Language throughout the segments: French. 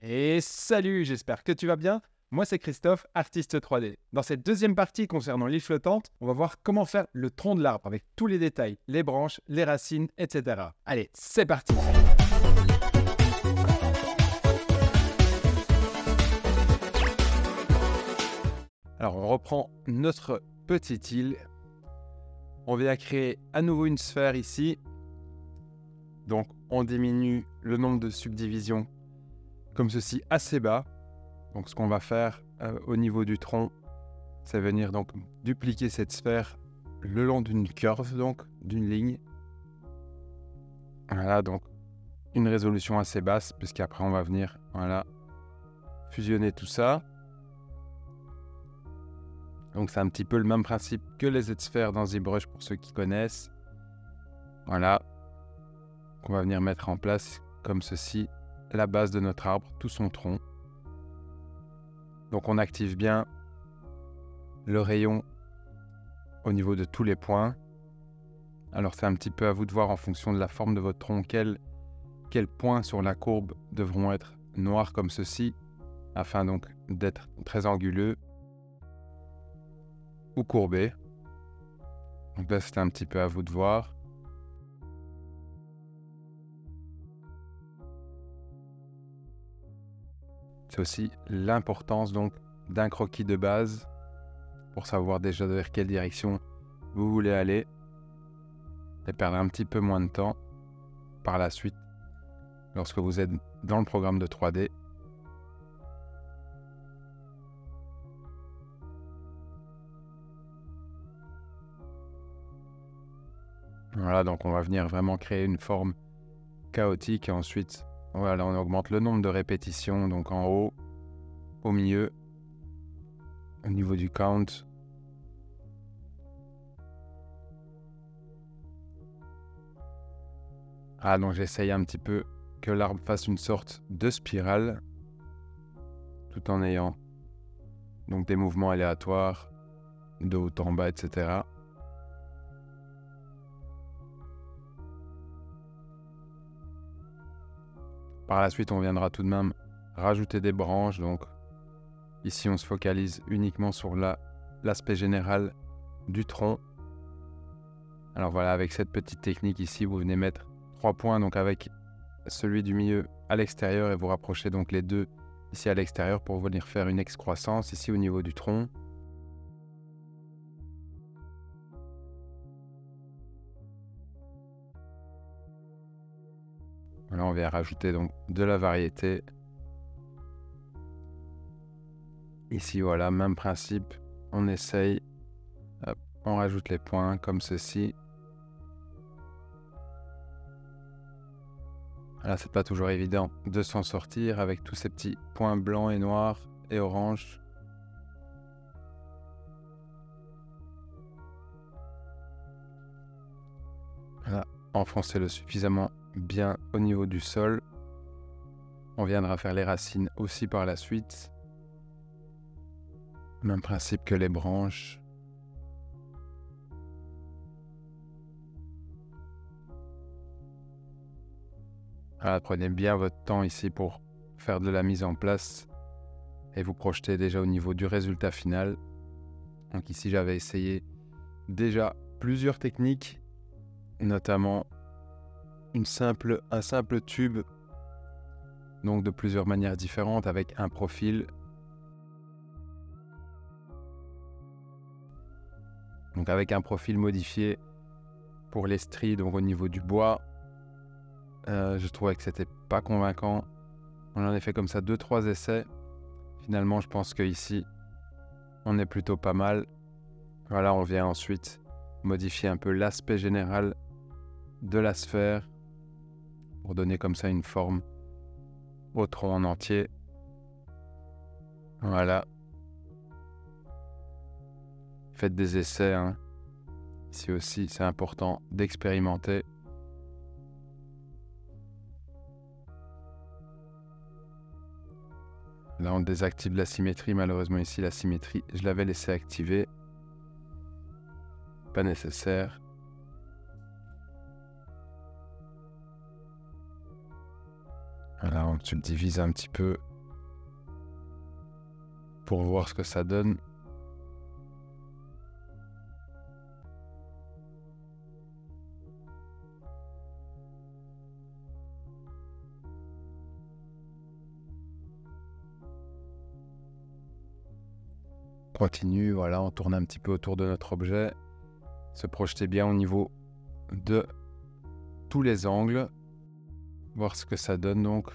Et salut, j'espère que tu vas bien. Moi, c'est Christophe, artiste 3D. Dans cette deuxième partie concernant l'île flottante, on va voir comment faire le tronc de l'arbre avec tous les détails, les branches, les racines, etc. Allez, c'est parti. Alors, on reprend notre petite île. On vient créer à nouveau une sphère ici. Donc, on diminue le nombre de subdivisions comme ceci assez bas. Donc ce qu'on va faire au niveau du tronc, c'est venir donc dupliquer cette sphère le long d'une curve, donc d'une ligne. Voilà, donc une résolution assez basse, puisqu'après on va venir fusionner tout ça. Donc c'est un petit peu le même principe que les Z-sphères dans ZBrush pour ceux qui connaissent. Voilà, on va venir mettre en place comme ceci la base de notre arbre, tout son tronc. Donc on active bien le rayon au niveau de tous les points. Alors c'est un petit peu à vous de voir en fonction de la forme de votre tronc quels points sur la courbe devront être noirs comme ceci, afin donc d'être très anguleux ou courbés. Donc là c'est un petit peu à vous de voir. C'est aussi l'importance donc d'un croquis de base pour savoir déjà vers quelle direction vous voulez aller et perdre un petit peu moins de temps par la suite lorsque vous êtes dans le programme de 3D. Voilà, donc on va venir vraiment créer une forme chaotique et ensuite voilà, on augmente le nombre de répétitions, donc en haut, au milieu, au niveau du count. Donc j'essaye un petit peu que l'arbre fasse une sorte de spirale, tout en ayant donc des mouvements aléatoires, de haut en bas, etc. Par la suite, on viendra tout de même rajouter des branches. Donc ici, on se focalise uniquement sur l'aspect général du tronc. Alors voilà, avec cette petite technique ici, vous venez mettre 3 points, donc avec celui du milieu à l'extérieur et vous rapprochez donc les deux ici à l'extérieur pour venir faire une excroissance ici au niveau du tronc. Voilà, on vient rajouter donc de la variété. Ici, voilà, même principe, on essaye, hop, on rajoute les points comme ceci. Voilà, c'est pas toujours évident de s'en sortir avec tous ces petits points blancs et noirs et orange. Voilà, enfoncez-le suffisamment bien au niveau du sol. On viendra faire les racines aussi par la suite. Même principe que les branches. Voilà, prenez bien votre temps ici pour faire de la mise en place et vous projetez déjà au niveau du résultat final. Donc ici, j'avais essayé déjà plusieurs techniques, notamment un simple tube, donc de plusieurs manières différentes avec un profil. Donc avec un profil modifié pour les stries, donc au niveau du bois. Je trouvais que c'était pas convaincant. On en a fait comme ça 2-3 essais. Finalement, je pense qu'ici, on est plutôt pas mal. Voilà, on vient ensuite modifier un peu l'aspect général de la sphère pour donner comme ça une forme au tronc en entier. Voilà. Faites des essais, hein. Ici aussi, c'est important d'expérimenter. Là, on désactive la symétrie. Malheureusement, ici, la symétrie, je l'avais laissé activer. Pas nécessaire. Voilà, on subdivise un petit peu pour voir ce que ça donne. Continue, voilà, on tourne un petit peu autour de notre objet. Se projeter bien au niveau de tous les angles. Voir ce que ça donne donc.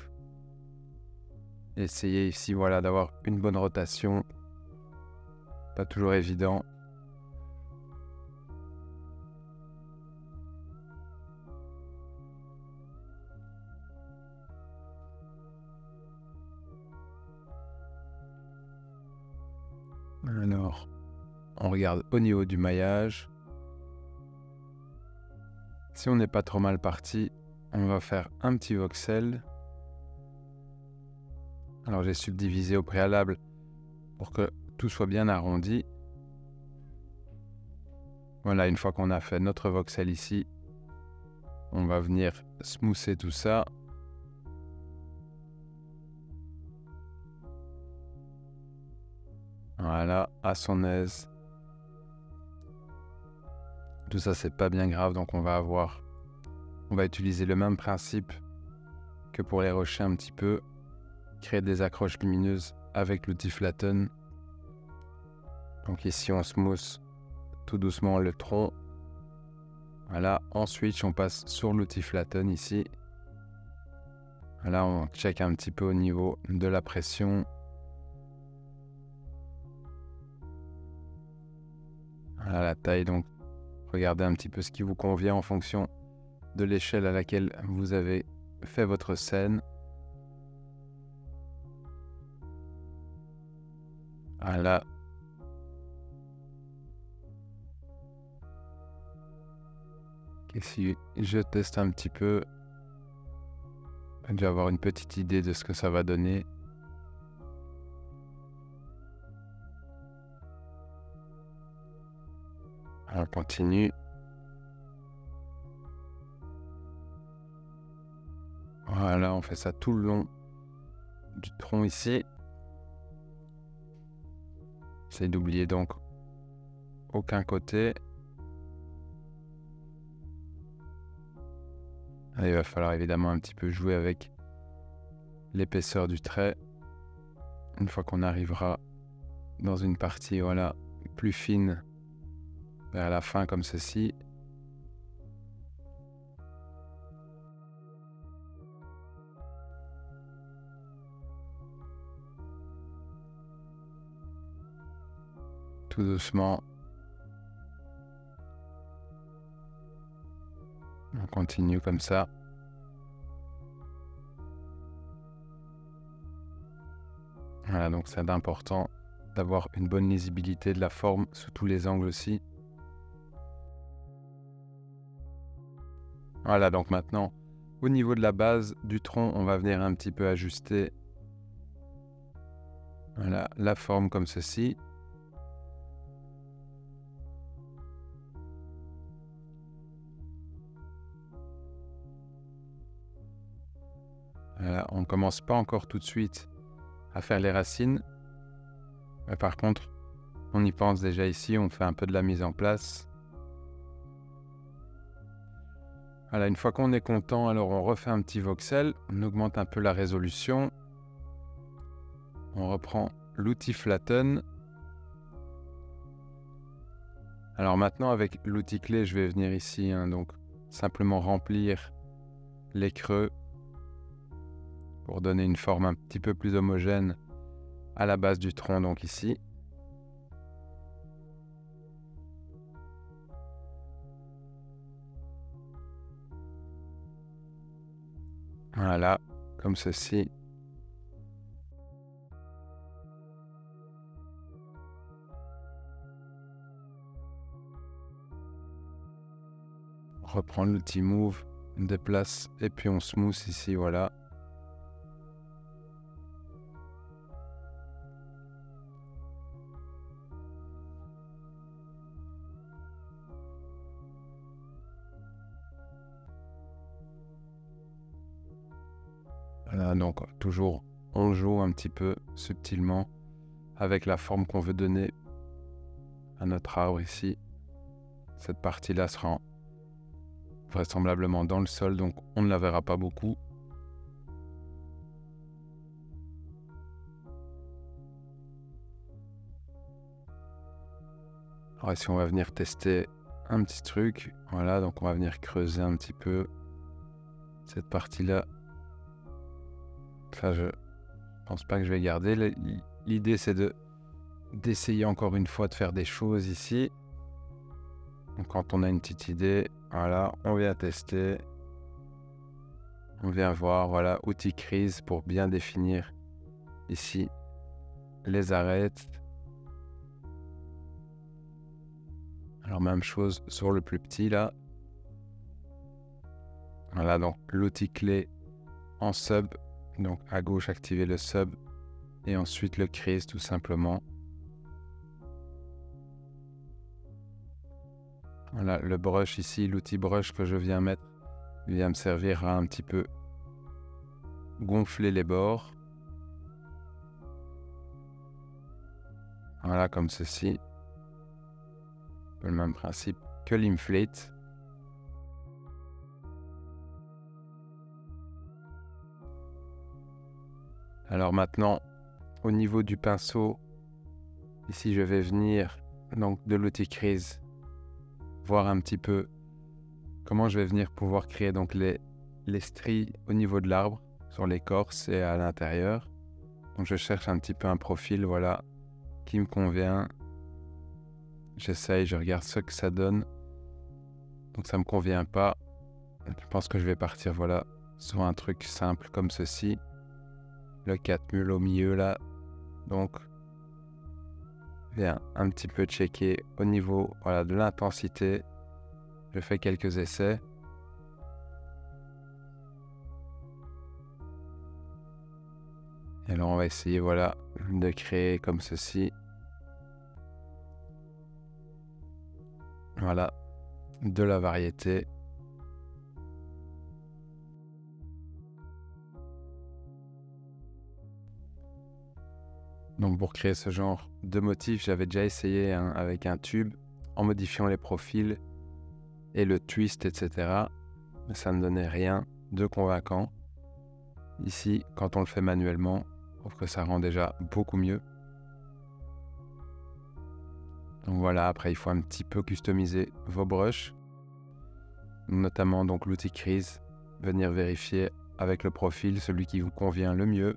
Essayer ici, voilà, d'avoir une bonne rotation. Pas toujours évident. Alors, on regarde au niveau du maillage. Si on n'est pas trop mal parti, on va faire un petit voxel. Alors j'ai subdivisé au préalable pour que tout soit bien arrondi. Voilà, une fois qu'on a fait notre voxel ici, on va venir smoother tout ça. Voilà, à son aise. Tout ça, c'est pas bien grave, donc on va utiliser le même principe que pour les rochers un petit peu. Créer des accroches lumineuses avec l'outil Flatten. Donc ici, on smooth tout doucement le tronc. Voilà, ensuite, on passe sur l'outil Flatten ici. Voilà, on check un petit peu au niveau de la pression. Voilà la taille, donc regardez un petit peu ce qui vous convient en fonction de l'échelle à laquelle vous avez fait votre scène. Voilà. Et si je teste un petit peu, je vais avoir une petite idée de ce que ça va donner. On continue. Voilà, on fait ça tout le long du tronc ici. J'essaie d'oublier donc aucun côté. Et il va falloir évidemment un petit peu jouer avec l'épaisseur du trait. Une fois qu'on arrivera dans une partie, voilà, plus fine vers la fin comme ceci. Tout doucement. On continue comme ça. Voilà, donc c'est important d'avoir une bonne lisibilité de la forme sous tous les angles aussi. Voilà, donc maintenant, au niveau de la base du tronc, on va venir un petit peu ajuster, voilà, la forme comme ceci. Voilà, on ne commence pas encore tout de suite à faire les racines. Mais par contre, on y pense déjà ici, on fait un peu de la mise en place. Voilà, une fois qu'on est content, alors on refait un petit voxel, on augmente un peu la résolution. On reprend l'outil Flatten. Alors maintenant, avec l'outil clé, je vais venir ici, donc simplement remplir les creux pour donner une forme un petit peu plus homogène à la base du tronc, donc ici. Voilà, comme ceci. On reprend l'outil Move, on déplace et puis on smooth ici, voilà. Voilà, donc toujours on joue un petit peu subtilement avec la forme qu'on veut donner à notre arbre ici. Cette partie-là sera vraisemblablement dans le sol, donc on ne la verra pas beaucoup. Alors ici, on va venir tester un petit truc. Voilà, donc on va venir creuser un petit peu cette partie-là. Ça, je pense pas que je vais garder. L'idée, c'est d'essayer encore une fois de faire des choses ici. Donc quand on a une petite idée, voilà, on vient tester. On vient voir, voilà, outil crise pour bien définir ici les arêtes. Alors même chose sur le plus petit là. Voilà, donc l'outil clé en sub. Donc à gauche, activer le sub. Et ensuite le crise tout simplement. Voilà, le brush ici, l'outil brush que je viens mettre, vient me servir à un petit peu gonfler les bords. Voilà, comme ceci. Le même principe que l'inflate. Alors maintenant, au niveau du pinceau, ici je vais venir donc de l'outil crise, voir un petit peu comment je vais venir pouvoir créer donc les stries au niveau de l'arbre, sur l'écorce et à l'intérieur. Donc je cherche un petit peu un profil, voilà, qui me convient. J'essaye, je regarde ce que ça donne. Donc ça me convient pas. Je pense que je vais partir, voilà, sur un truc simple comme ceci. Le 4 mules au milieu là. Donc, je viens un petit peu checker au niveau, voilà, de l'intensité. Je fais quelques essais. Et alors on va essayer, voilà, de créer comme ceci. Voilà, de la variété. Donc pour créer ce genre de motif, j'avais déjà essayé avec un tube, en modifiant les profils et le twist, etc. Mais ça ne donnait rien de convaincant. Ici, quand on le fait manuellement, je trouve que ça rend déjà beaucoup mieux. Donc voilà, après il faut un petit peu customiser vos brushes, notamment donc l'outil crise, venir vérifier avec le profil celui qui vous convient le mieux.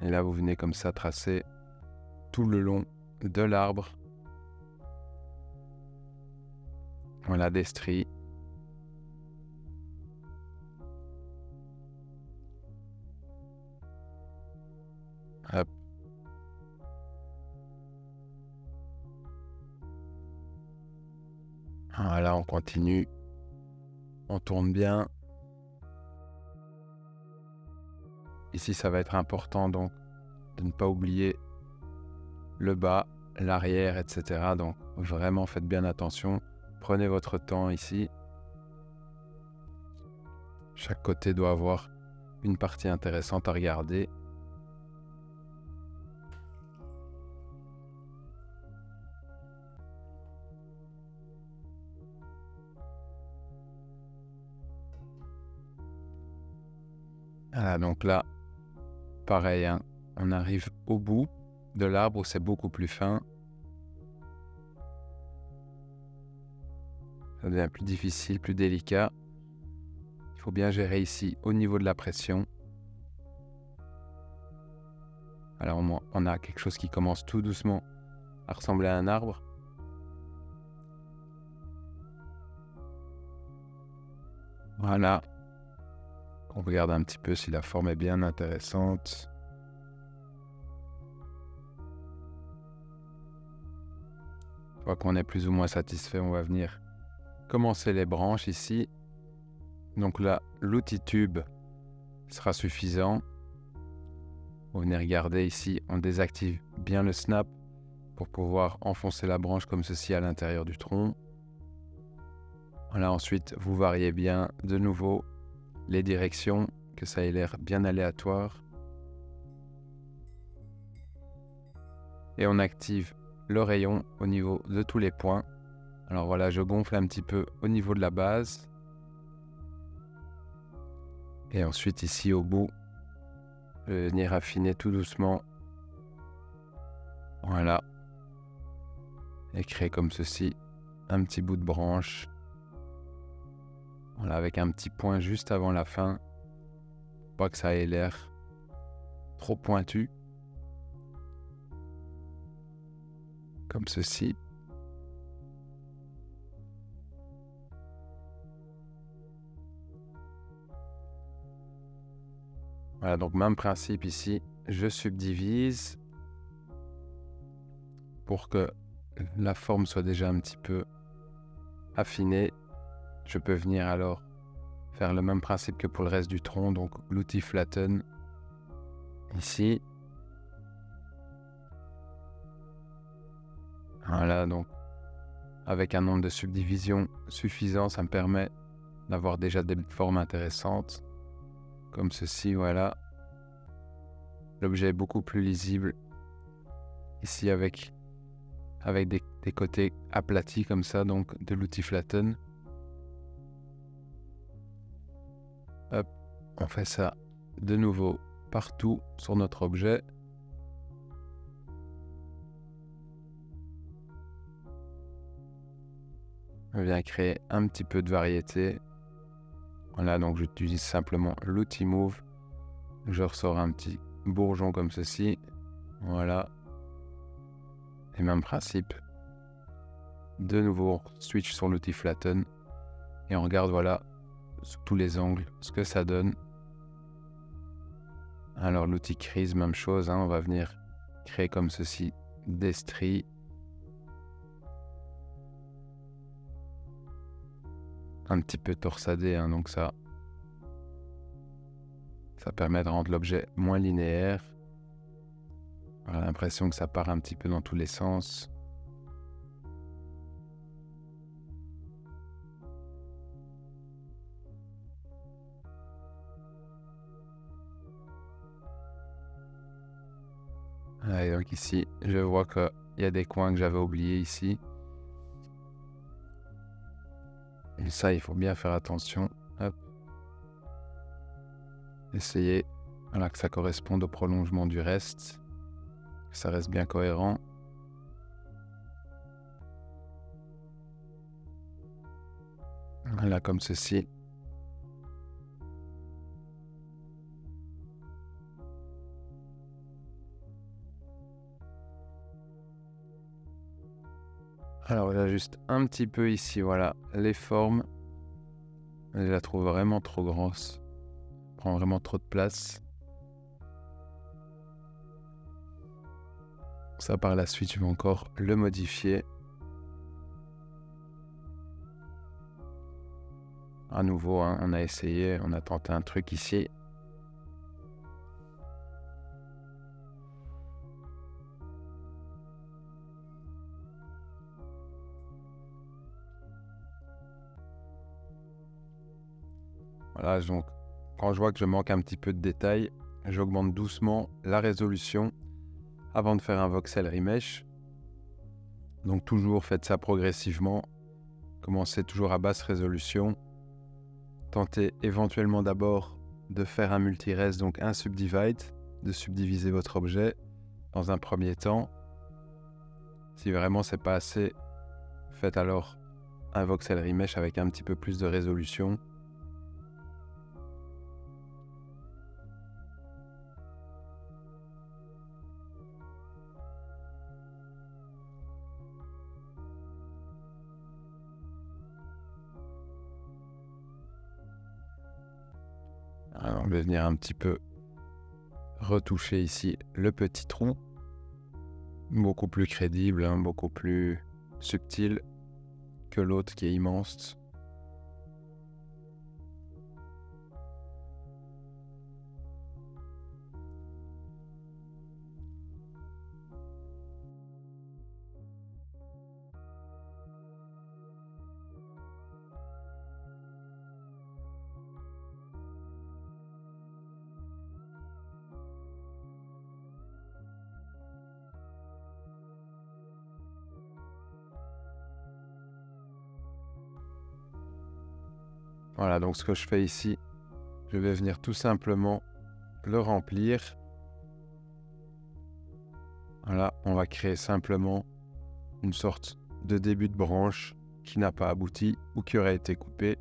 Et là vous venez comme ça tracer tout le long de l'arbre. Voilà, des stries. Hop. Voilà, on continue. On tourne bien. Ici, ça va être important donc de ne pas oublier le bas, l'arrière, etc. Donc vraiment, faites bien attention. Prenez votre temps ici. Chaque côté doit avoir une partie intéressante à regarder. Voilà, donc là, pareil, hein, on arrive au bout de l'arbre où c'est beaucoup plus fin. Ça devient plus difficile, plus délicat. Il faut bien gérer ici au niveau de la pression. Alors on a quelque chose qui commence tout doucement à ressembler à un arbre. Voilà. On regarde un petit peu si la forme est bien intéressante. Une fois qu'on est plus ou moins satisfait, on va venir commencer les branches ici. Donc là, l'outil tube sera suffisant. Vous venez regarder ici, on désactive bien le snap pour pouvoir enfoncer la branche comme ceci à l'intérieur du tronc. Voilà, ensuite, vous variez bien de nouveau les directions que ça ait l'air bien aléatoire. Et on active le rayon au niveau de tous les points. Alors voilà, je gonfle un petit peu au niveau de la base. Et ensuite ici au bout, je vais venir affiner tout doucement. Voilà. Et créer comme ceci un petit bout de branche. Voilà, avec un petit point juste avant la fin. Pour pas que ça ait l'air trop pointu. Comme ceci. Voilà, donc même principe ici, je subdivise pour que la forme soit déjà un petit peu affinée. Je peux venir alors faire le même principe que pour le reste du tronc, donc l'outil flatten ici. Voilà, donc avec un nombre de subdivisions suffisant, ça me permet d'avoir déjà des formes intéressantes. Comme ceci, voilà. L'objet est beaucoup plus lisible. Ici avec des côtés aplatis comme ça, donc de l'outil flatten. Hop, on fait ça de nouveau partout sur notre objet. On vient créer un petit peu de variété. Voilà, donc j'utilise simplement l'outil Move. Je ressors un petit bourgeon comme ceci. Voilà. Et même principe. De nouveau, on switch sur l'outil Flatten. Et on regarde, voilà, sous tous les angles, ce que ça donne. Alors l'outil Crease, même chose. On va venir créer comme ceci des stries. Un petit peu torsadé, donc ça permet de rendre l'objet moins linéaire. On a l'impression que ça part un petit peu dans tous les sens. Et donc ici, je vois qu'il y a des coins que j'avais oubliés ici. Et ça, il faut bien faire attention. Hop. Essayez voilà, que ça corresponde au prolongement du reste. Que ça reste bien cohérent. Voilà, comme ceci. Alors, j'ajuste un petit peu ici, voilà, les formes. Je la trouve vraiment trop grosse. Prend vraiment trop de place. Ça, par la suite, je vais encore le modifier. À nouveau, on a essayé, on a tenté un truc ici. Voilà, donc quand je vois que je manque un petit peu de détails, j'augmente doucement la résolution avant de faire un voxel remesh. Donc toujours faites ça progressivement. Commencez toujours à basse résolution. Tentez éventuellement d'abord de faire un multi-res, donc un subdivide, de subdiviser votre objet dans un premier temps. Si vraiment c'est pas assez, faites alors un voxel remesh avec un petit peu plus de résolution. Alors, on va venir un petit peu retoucher ici le petit trou. Beaucoup plus crédible, beaucoup plus subtil que l'autre qui est immense. Voilà, donc ce que je fais ici, je vais venir tout simplement le remplir. Voilà, on va créer simplement une sorte de début de branche qui n'a pas abouti ou qui aurait été coupé.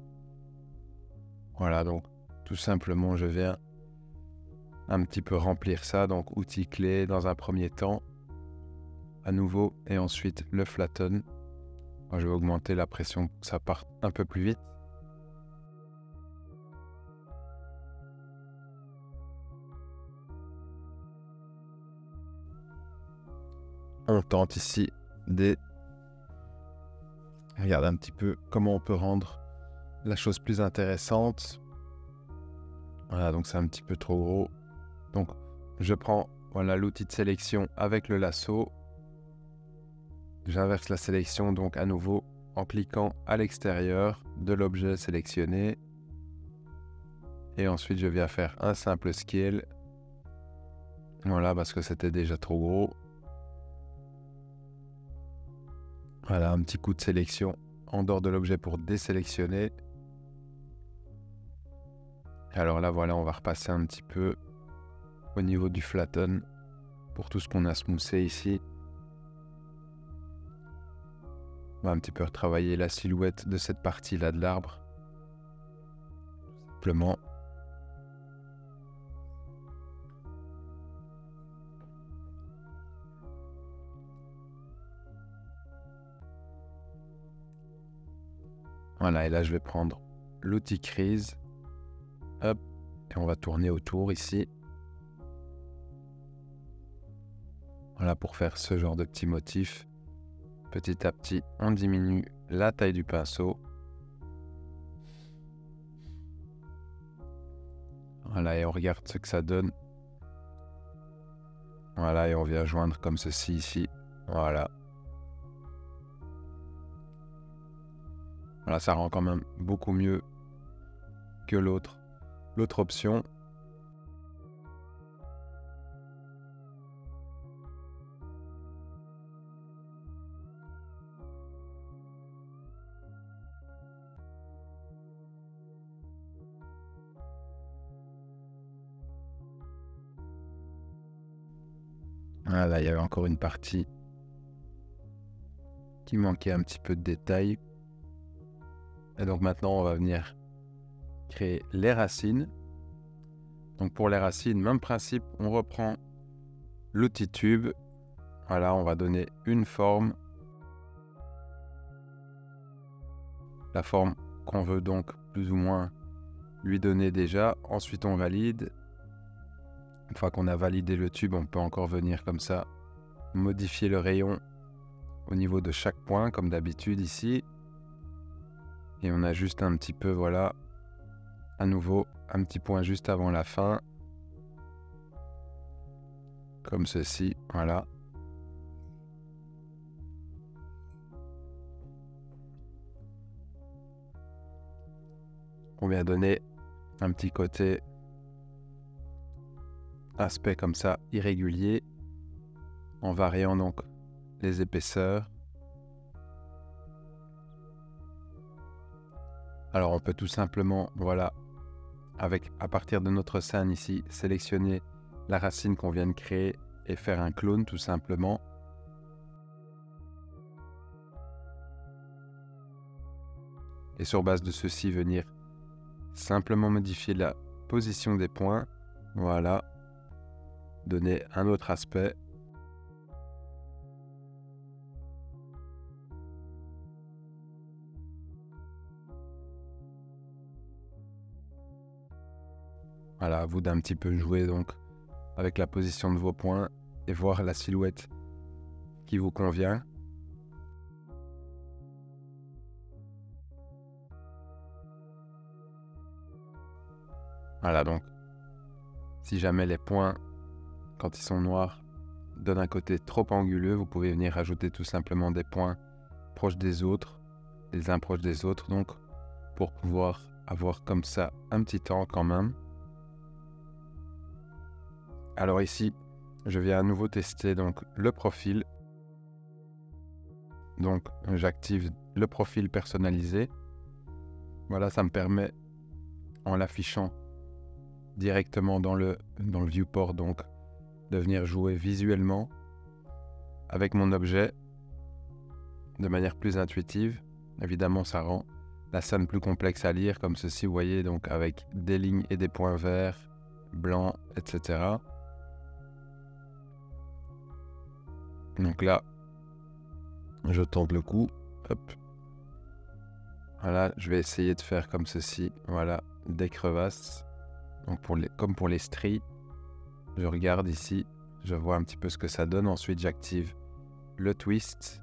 Voilà, donc tout simplement, je viens un petit peu remplir ça. Donc outil clé dans un premier temps, à nouveau, et ensuite le flatten. Moi, je vais augmenter la pression pour que ça parte un peu plus vite. On tente ici Regarde un petit peu comment on peut rendre la chose plus intéressante. Voilà, donc c'est un petit peu trop gros. Donc, je prends l'outil de sélection avec le lasso. J'inverse la sélection donc à nouveau en cliquant à l'extérieur de l'objet sélectionné. Et ensuite, je viens faire un simple scale. Voilà, parce que c'était déjà trop gros. Voilà, un petit coup de sélection en dehors de l'objet pour désélectionner. Alors là, voilà, on va repasser un petit peu au niveau du flatten pour tout ce qu'on a smoothé ici. On va un petit peu retravailler la silhouette de cette partie-là de l'arbre. Simplement. Voilà, et là je vais prendre l'outil crease. Hop, et on va tourner autour ici. Voilà, pour faire ce genre de petit motif. Petit à petit, on diminue la taille du pinceau. Voilà, et on regarde ce que ça donne. Voilà, et on vient joindre comme ceci ici. Voilà. Voilà, ça rend quand même beaucoup mieux que l'autre option. Voilà, il y avait encore une partie qui manquait un petit peu de détail. Et donc maintenant, on va venir créer les racines. Donc pour les racines, même principe, on reprend l'outil tube. Voilà, on va donner une forme. La forme qu'on veut donc plus ou moins lui donner déjà. Ensuite, on valide. Une fois qu'on a validé le tube, on peut encore venir comme ça modifier le rayon au niveau de chaque point, comme d'habitude ici. Et on ajuste un petit peu, voilà, à nouveau, un petit point juste avant la fin. Comme ceci, voilà. On vient donner un petit côté aspect comme ça, irrégulier, en variant donc les épaisseurs. Alors on peut tout simplement, voilà, à partir de notre scène ici, sélectionner la racine qu'on vient de créer et faire un clone tout simplement. Et sur base de ceci, venir simplement modifier la position des points. Voilà. Donner un autre aspect. Voilà, à vous d'un petit peu jouer donc avec la position de vos points et voir la silhouette qui vous convient. Voilà, donc si jamais les points, quand ils sont noirs, donnent un côté trop anguleux, vous pouvez venir rajouter tout simplement des points proches des autres, les uns proches des autres, donc pour pouvoir avoir comme ça un petit angle quand même. Alors ici, je viens à nouveau tester donc le profil. Donc j'active le profil personnalisé. Voilà, ça me permet en l'affichant directement dans le viewport, donc de venir jouer visuellement avec mon objet de manière plus intuitive. Évidemment, ça rend la scène plus complexe à lire, comme ceci, vous voyez, donc avec des lignes et des points verts, blancs, etc. Donc là, je tente le coup. Hop. Voilà, je vais essayer de faire comme ceci. Voilà, des crevasses. Donc comme pour les stries, je regarde ici, je vois un petit peu ce que ça donne. Ensuite, j'active le twist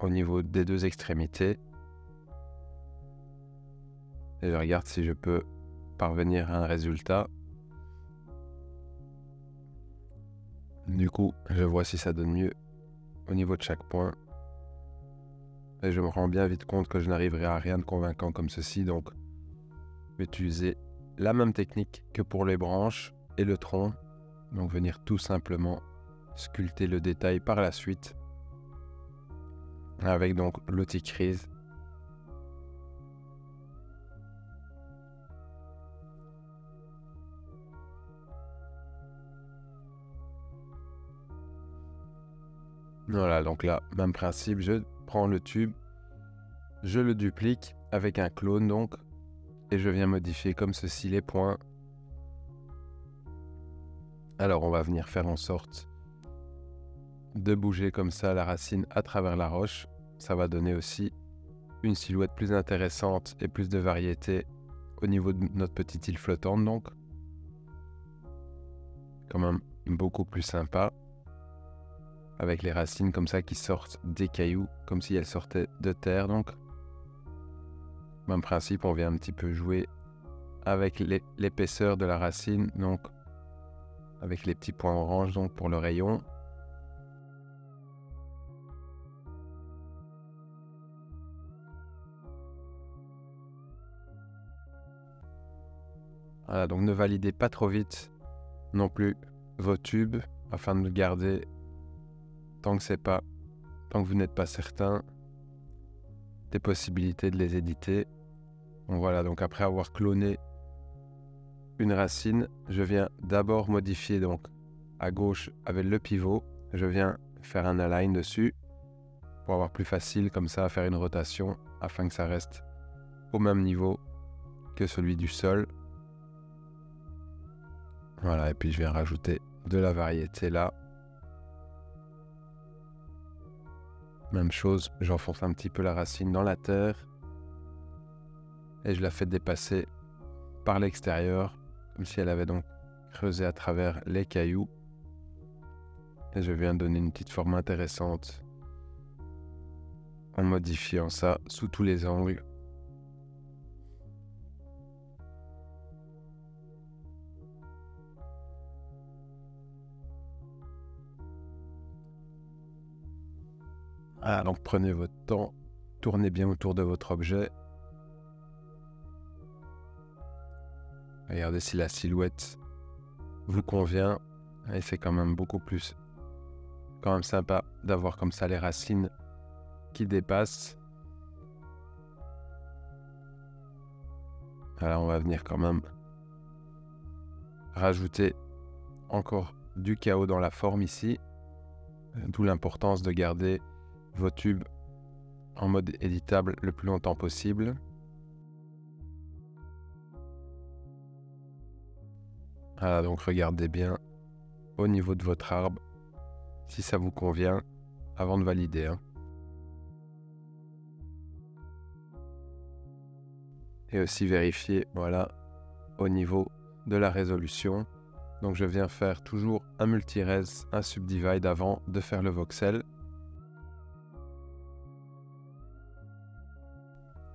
au niveau des deux extrémités. Et je regarde si je peux parvenir à un résultat. Du coup, je vois si ça donne mieux au niveau de chaque point. Et je me rends bien vite compte que je n'arriverai à rien de convaincant comme ceci. Donc, je vais utiliser la même technique que pour les branches et le tronc. Donc, venir tout simplement sculpter le détail par la suite. Avec donc l'outil Crease. Voilà, donc là, même principe, je prends le tube, je le duplique avec un clone donc, et je viens modifier comme ceci les points. Alors on va venir faire en sorte de bouger comme ça la racine à travers la roche. Ça va donner aussi une silhouette plus intéressante et plus de variété au niveau de notre petite île flottante donc. Quand même beaucoup plus sympa. Avec les racines comme ça qui sortent des cailloux, comme si elles sortaient de terre donc. Même principe, on vient un petit peu jouer avec l'épaisseur de la racine, donc avec les petits points orange donc pour le rayon. Voilà, donc ne validez pas trop vite non plus vos tubes afin de le garder tant que vous n'êtes pas certain des possibilités de les éditer. Donc voilà, donc après avoir cloné une racine, je viens d'abord modifier donc à gauche avec le pivot, je viens faire un align dessus pour avoir plus facile comme ça à faire une rotation afin que ça reste au même niveau que celui du sol. Voilà, et puis je viens rajouter de la variété là. Même chose, j'enfonce un petit peu la racine dans la terre et je la fais dépasser par l'extérieur, comme si elle avait donc creusé à travers les cailloux. Et je viens donner une petite forme intéressante en modifiant ça sous tous les angles. Ah, donc prenez votre temps, tournez bien autour de votre objet. Regardez si la silhouette vous convient. Et c'est quand même beaucoup plus sympa d'avoir comme ça les racines qui dépassent. Alors on va venir quand même rajouter encore du chaos dans la forme ici. D'où l'importance de garder vos tubes en mode éditable le plus longtemps possible. Voilà, donc regardez bien au niveau de votre arbre si ça vous convient avant de valider. Et aussi vérifier, voilà, au niveau de la résolution. Donc je viens faire toujours un multi-res, un subdivide avant de faire le voxel.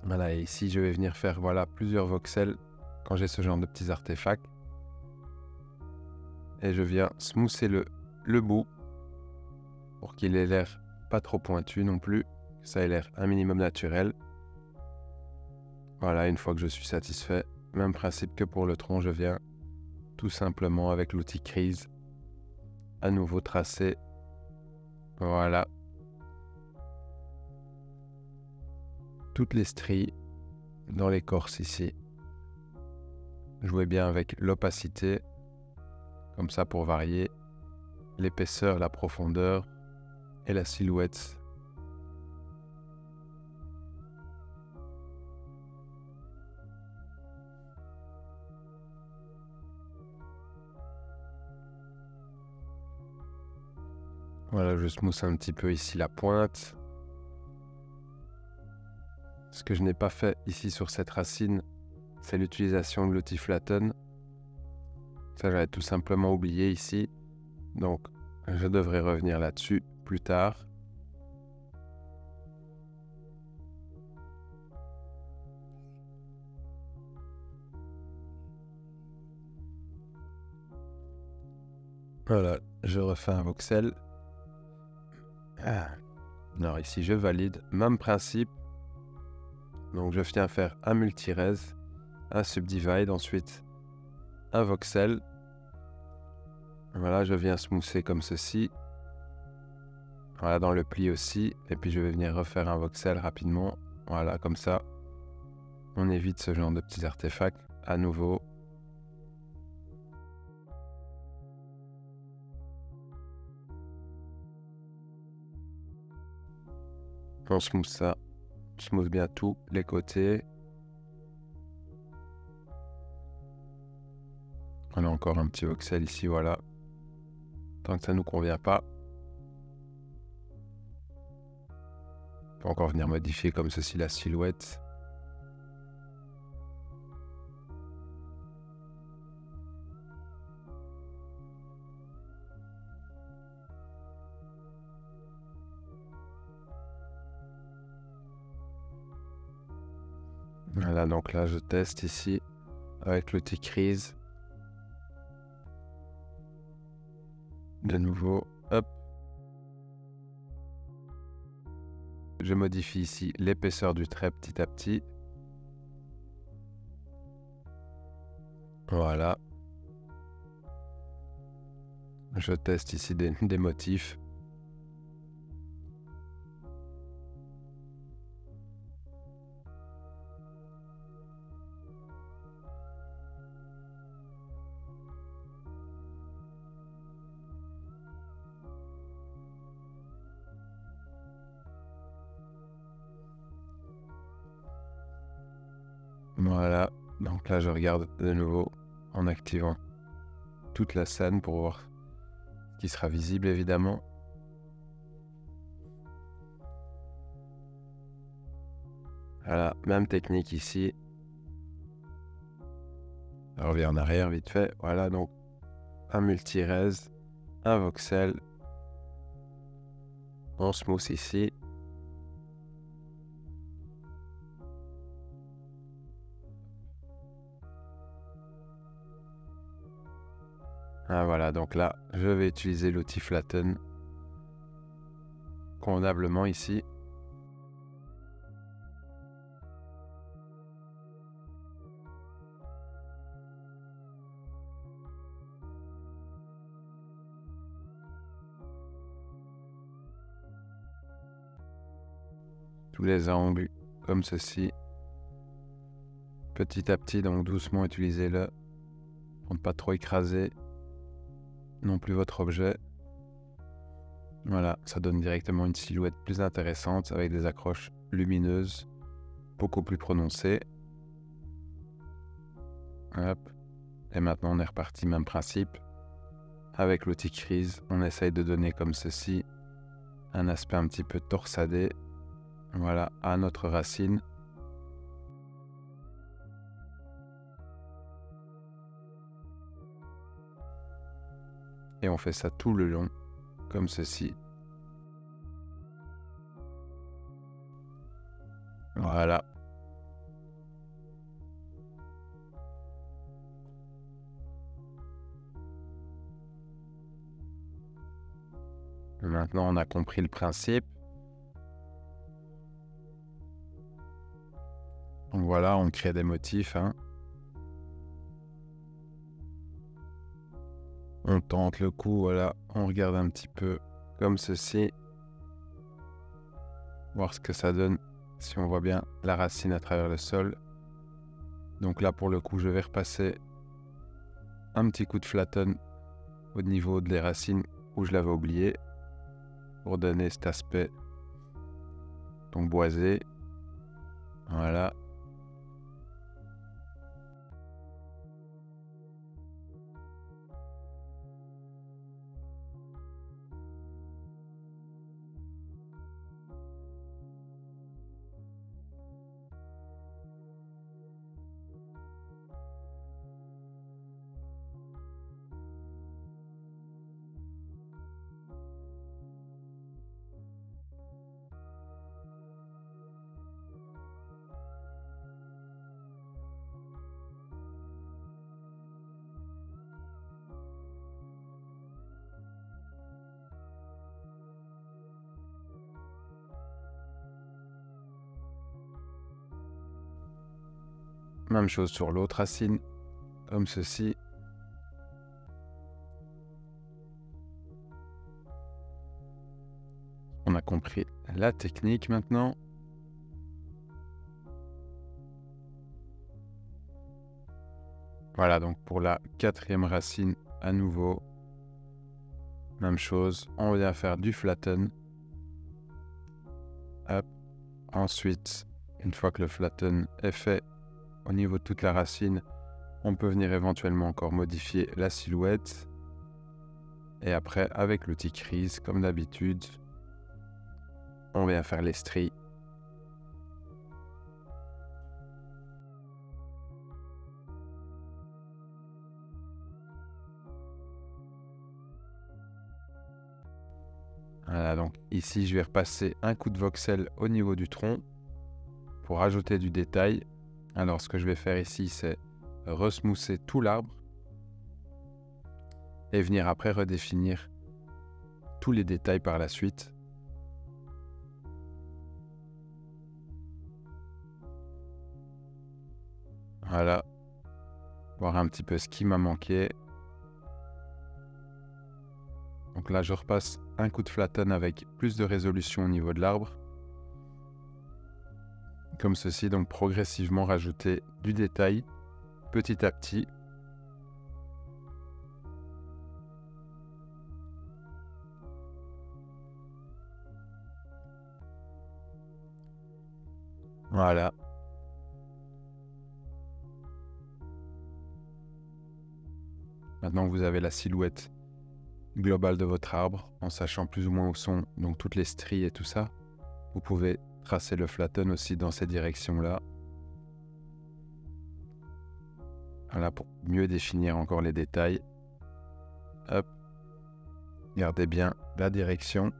Voilà, et ici je vais venir faire plusieurs voxels quand j'ai ce genre de petits artefacts. Et je viens smoother le bout pour qu'il ait l'air pas trop pointu non plus, que ça ait l'air un minimum naturel. Voilà, une fois que je suis satisfait, même principe que pour le tronc, je viens tout simplement avec l'outil Crease à nouveau tracer. Voilà. Toutes les stries dans l'écorce ici. Jouez bien avec l'opacité, comme ça pour varier l'épaisseur, la profondeur et la silhouette. Voilà, je smooth un petit peu ici la pointe. Ce que je n'ai pas fait ici sur cette racine, c'est l'utilisation de l'outil flatten. Ça, j'avais tout simplement oublié ici. Donc, je devrais revenir là-dessus plus tard. Voilà, je refais un voxel. Alors ici, je valide. Même principe. Donc, je viens faire un multi-res, un subdivide, ensuite un voxel. Voilà, je viens smoother comme ceci. Voilà, dans le pli aussi. Et puis, je vais venir refaire un voxel rapidement. Voilà, comme ça. On évite ce genre de petits artefacts. À nouveau. On smooth ça. On smooth bien tout, les côtés. On a encore un petit voxel ici, voilà. Tant que ça ne nous convient pas. On peut encore venir modifier comme ceci la silhouette. Voilà, donc là je teste ici avec l'outil Crease. De nouveau, hop. Je modifie ici l'épaisseur du trait petit à petit. Voilà. Je teste ici des motifs. Voilà, donc là je regarde de nouveau en activant toute la scène pour voir ce qui sera visible évidemment. Voilà, même technique ici. On revient en arrière vite fait. Voilà, donc un multi-res, un voxel. On smooth ici. Ah, voilà, donc là, je vais utiliser l'outil flatten convenablement ici. Tous les angles comme ceci. Petit à petit, donc doucement utilisez-le pour ne pas trop écraser non plus votre objet. Voilà, ça donne directement une silhouette plus intéressante avec des accroches lumineuses, beaucoup plus prononcées. Hop. Et maintenant on est reparti, même principe. Avec l'outil Crease, on essaye de donner comme ceci un aspect un petit peu torsadé. Voilà, à notre racine. Et on fait ça tout le long, comme ceci. Voilà. Maintenant, on a compris le principe. Donc voilà, on crée des motifs. On tente le coup, voilà. On regarde un petit peu comme ceci. Voir ce que ça donne si on voit bien la racine à travers le sol. Donc là, pour le coup, je vais repasser un petit coup de flatten au niveau des racines où je l'avais oublié pour donner cet aspect donc boisé. Voilà. Même chose sur l'autre racine, comme ceci. On a compris la technique maintenant. Voilà, donc pour la 4e racine, à nouveau, même chose, on vient faire du flatten. Hop. Ensuite, une fois que le flatten est fait au niveau de toute la racine, on peut venir éventuellement encore modifier la silhouette. Et après, avec l'outil Crease, comme d'habitude, on vient faire les stries. Voilà, donc ici, je vais repasser un coup de voxel au niveau du tronc pour rajouter du détail. Alors, ce que je vais faire ici, c'est resmousser tout l'arbre et venir après redéfinir tous les détails par la suite. Voilà, voir un petit peu ce qui m'a manqué. Donc là, je repasse un coup de flatten avec plus de résolution au niveau de l'arbre. Comme ceci, donc progressivement rajouter du détail petit à petit. Voilà. Maintenant que vous avez la silhouette globale de votre arbre, en sachant plus ou moins où sont donc toutes les stries et tout ça, vous pouvez tracer le flatten aussi dans ces directions-là. Voilà, pour mieux définir encore les détails. Hop. Gardez bien la direction.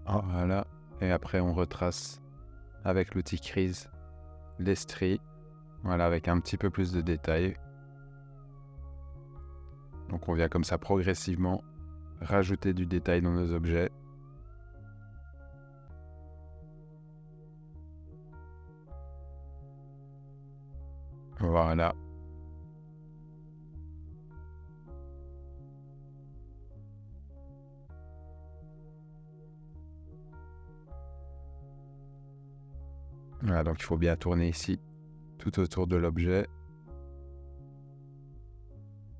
Voilà. Et après, on retrace avec l'outil Crease les stries. Voilà, avec un petit peu plus de détails. Donc on vient comme ça progressivement rajouter du détail dans nos objets. Voilà. Voilà, donc il faut bien tourner ici, tout autour de l'objet.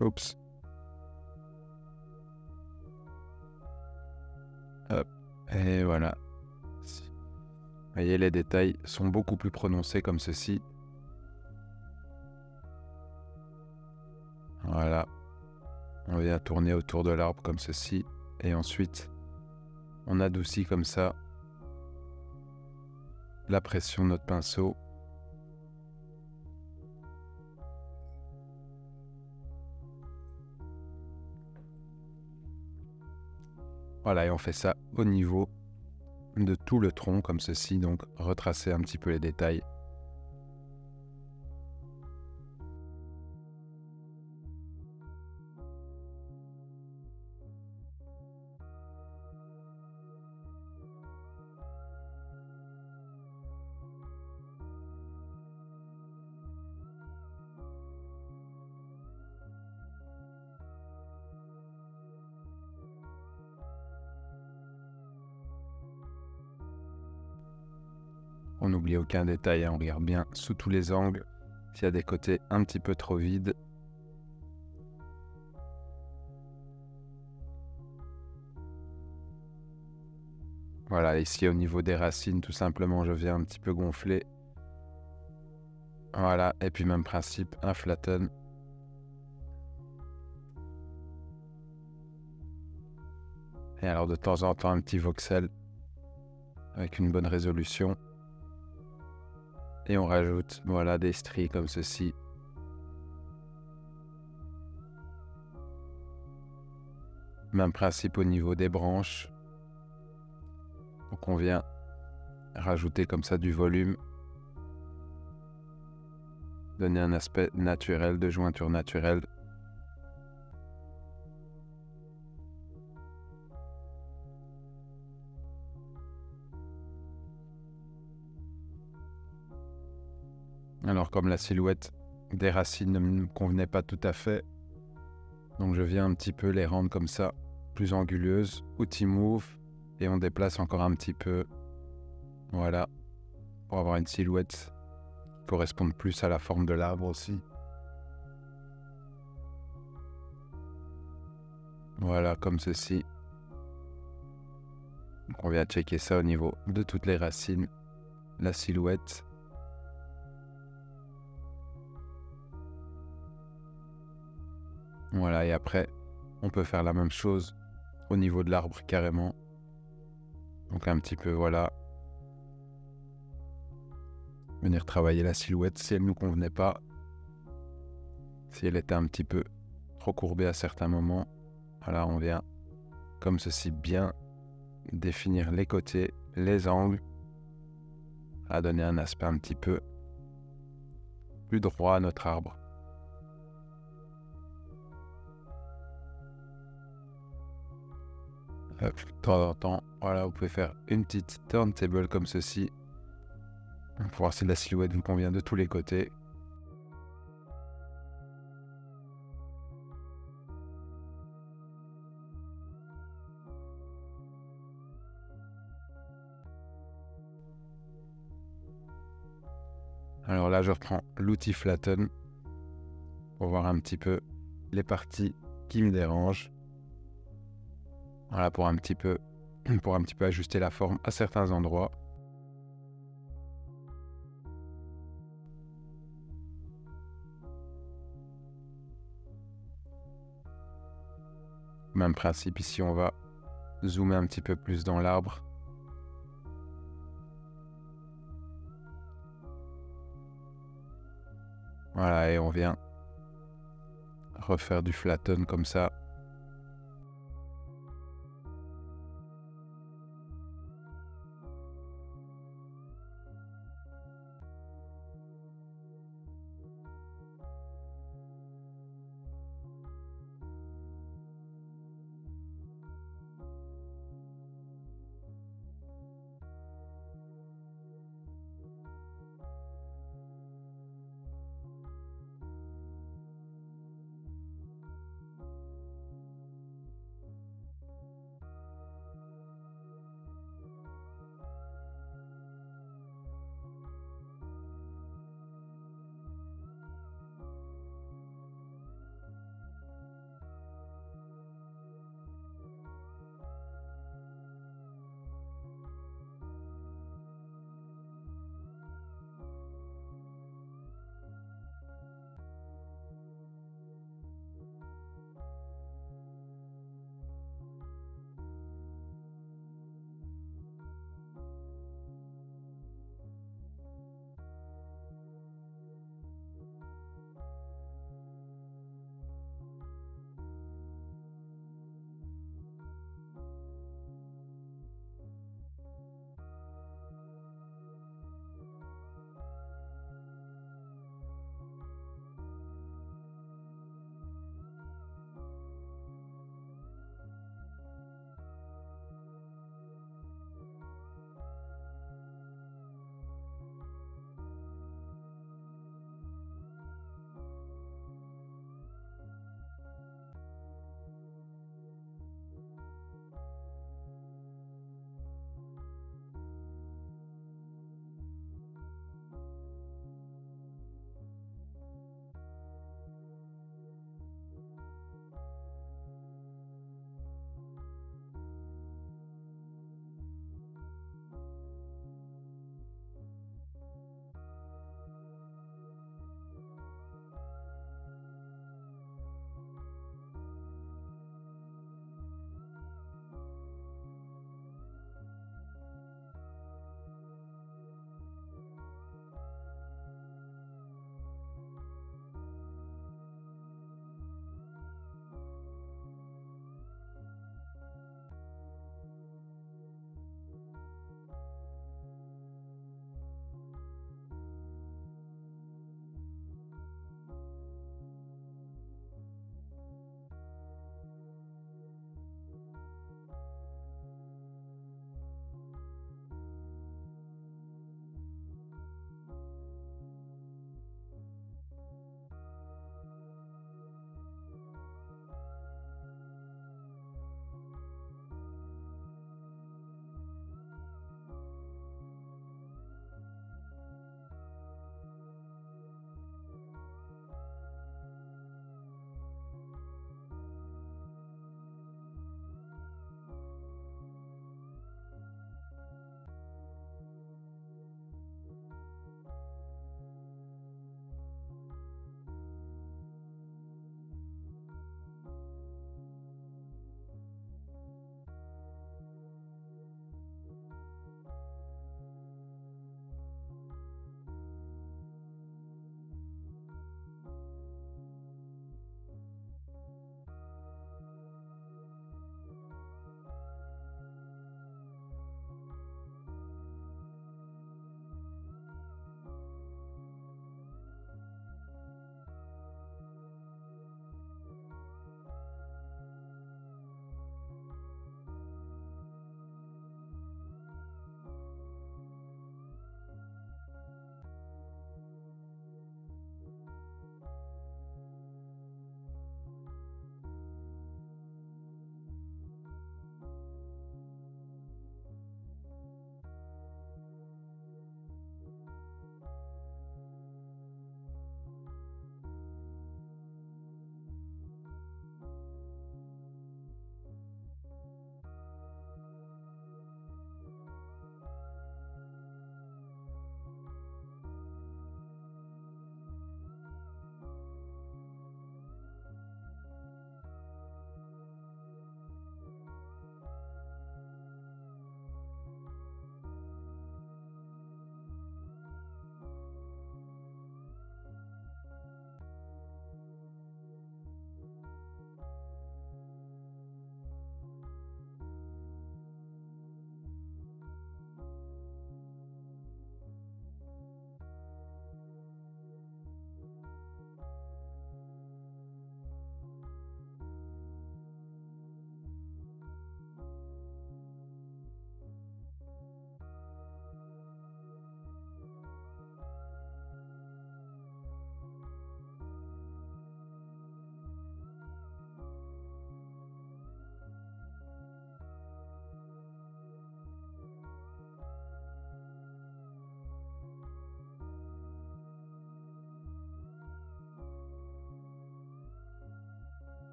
Oups. Hop. Et voilà. Vous voyez, les détails sont beaucoup plus prononcés comme ceci. Voilà. On vient tourner autour de l'arbre comme ceci. Et ensuite, on adoucit comme ça la pression de notre pinceau. Voilà, et on fait ça au niveau de tout le tronc comme ceci, donc retracer un petit peu les détails. On n'oublie aucun détail, hein, on regarde bien sous tous les angles S'il y a des côtés un petit peu trop vides. Voilà, ici au niveau des racines, tout simplement, je viens un petit peu gonfler. Voilà, et puis même principe, un flatten. Et alors de temps en temps, un petit voxel avec une bonne résolution. Et on rajoute, voilà, des stries comme ceci. Même principe au niveau des branches. Donc on vient rajouter comme ça du volume. Donner un aspect naturel, de jointure naturelle. Alors comme la silhouette des racines ne me convenait pas tout à fait, donc je viens un petit peu les rendre comme ça, plus anguleuses, outil move, et on déplace encore un petit peu, voilà, pour avoir une silhouette qui corresponde plus à la forme de l'arbre aussi. Voilà, comme ceci. Donc on vient checker ça au niveau de toutes les racines, la silhouette. Voilà, et après, on peut faire la même chose au niveau de l'arbre carrément. Donc un petit peu, voilà. Venir travailler la silhouette si elle ne nous convenait pas. Si elle était un petit peu trop courbée à certains moments. Voilà, on vient comme ceci bien définir les côtés, les angles. À donner un aspect un petit peu plus droit à notre arbre. De temps en temps, voilà, vous pouvez faire une petite turntable comme ceci. Pour voir si la silhouette vous convient de tous les côtés. Alors là, je reprends l'outil flatten pour voir un petit peu les parties qui me dérangent. Voilà, pour un petit peu ajuster la forme à certains endroits. Même principe ici, on va zoomer un petit peu plus dans l'arbre. Voilà, et on vient refaire du flatten comme ça.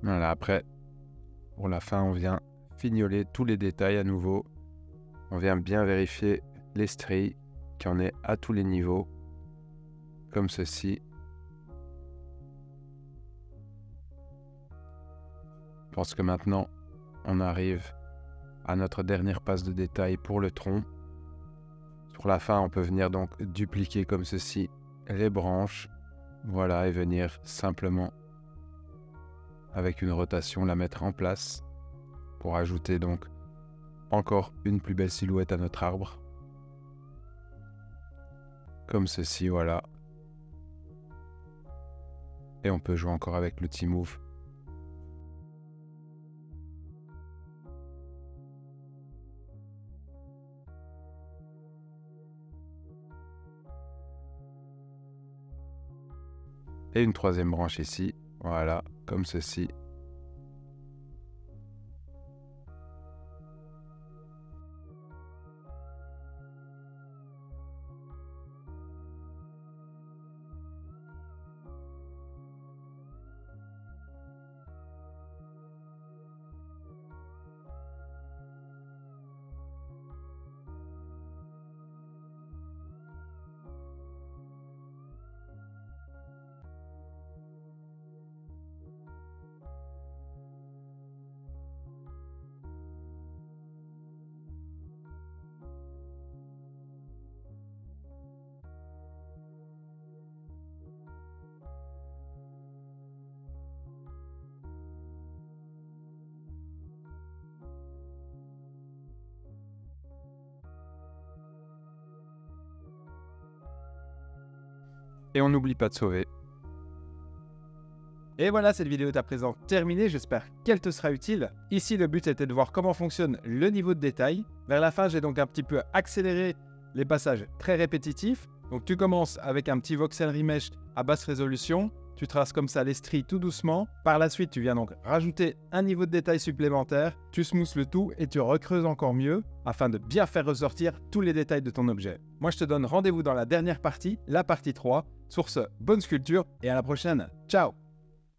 Voilà, après, pour la fin, on vient fignoler tous les détails à nouveau. On vient bien vérifier les stries, qu'il y en ait à tous les niveaux, comme ceci. Je pense que maintenant, on arrive à notre dernière passe de détail pour le tronc. Sur la fin, on peut venir donc dupliquer comme ceci les branches. Voilà, et venir simplement, avec une rotation, la mettre en place pour ajouter donc encore une plus belle silhouette à notre arbre. Comme ceci, voilà. Et on peut jouer encore avec le T-Move. Et une troisième branche ici, voilà, comme ceci. Et on n'oublie pas de sauver. Et voilà, cette vidéo est à présent terminée, j'espère qu'elle te sera utile. Ici, le but était de voir comment fonctionne le niveau de détail. Vers la fin, j'ai donc un petit peu accéléré les passages très répétitifs. Donc tu commences avec un petit voxel remesh à basse résolution, tu traces comme ça les stries tout doucement. Par la suite, tu viens donc rajouter un niveau de détail supplémentaire, tu smoothes le tout et tu recreuses encore mieux afin de bien faire ressortir tous les détails de ton objet. Moi, je te donne rendez-vous dans la dernière partie, la partie 3. Sur ce, bonne sculpture et à la prochaine. Ciao!